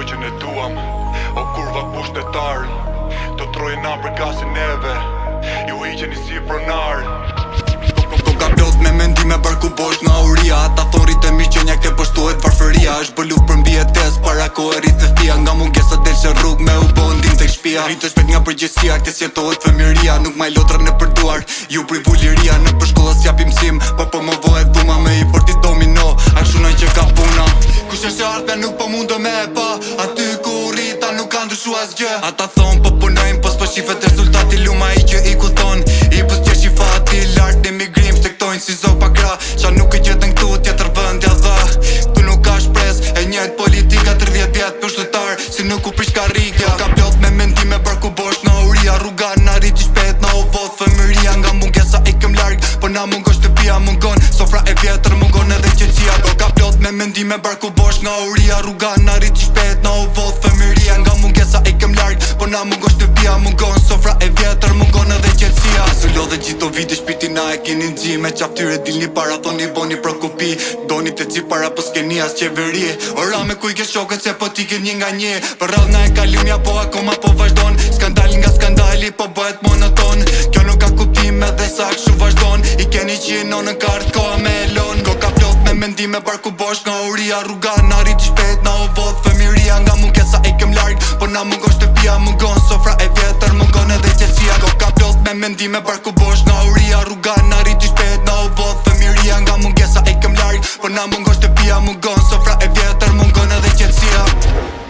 që ne duam, o kurva pushtetar, të trojë na për gasin neve, ju hiqeni si pronar. Koka plot me mendime barku bosh nga uria. Ata thon rritë mirëqenia këtë poshtohet varfëria. Është bë luft për mbijetes para kohë rritë dhe fpia. Nga mungesa del që rrug me u bo ndim tek shpia. Rritë shpet nga përgjësia, këtë sjetohet fëmiria. Nuk maj lotra në përduar, ju pri vulliria. Në për shkolla s'japi msim, po më vohet dhuma me i forti domino. A shunoj që ka puna. Kush është ardhme nuk po mundë me e pa. Aty ku rrita nuk ka ndryshu asgjë. Ata thon po punojnë, po s'po shifet rezultati. Luma i që i ku thon, i pës që shifati. Lart emigrim shtektojnë si zog pa gra. Qa nuk i gjetën këtu tjetër vëndja dha. Këtu nuk ka shpres, e njët politika 30 vjet për shtetar, si nuk u prish karrika. Ka plot me mendime barku bosh nga uria. Rruga na rriti shpet na u vodh fëmëria. Nga mungesa i këm larg, po na mungon shtëpia mungon. Sofra e vjetër mungon edhe qetësia. Ka plot me mendime barku bosh nga uria. Rruga na rriti shpet na u vodh fëmëria. Nga mungesa i këm larg, po na mungon shtëpia mungon. Sofra e vjetër mungon edhe qetësia. Asu lodhe gjitho viti shpiti na e kini nxi. Me qaftyre dilni para thoni boni prokupi. Doni të ci para po s'keni as qeveri. Ora me kuj ke shokët se po ti ke një nga një. Për rrallë nga e kalumja po akoma po vazhdon. Skandal nga skandali po bëhet monoton. Kjo nuk ka kuptim edhe sa kështu vazhdon. I keni qino në kartë koha me elon. Koka plot me mendime barku bosh nga uria. Rruga na rriti shpet na u vodh fëmiria. Nga mungesa i këm larg, po na mungon shtëpia mungon. Sofra e vjetër mungon edhe qetësia. Koka plot me mendime barku bosh nga uria. Rruga na rriti shpet na u vodh fëmiria. Nga mungesa i këm larg, po na mungon shtëpia mungon. Sofra e vjetër mungon edhe qetësia.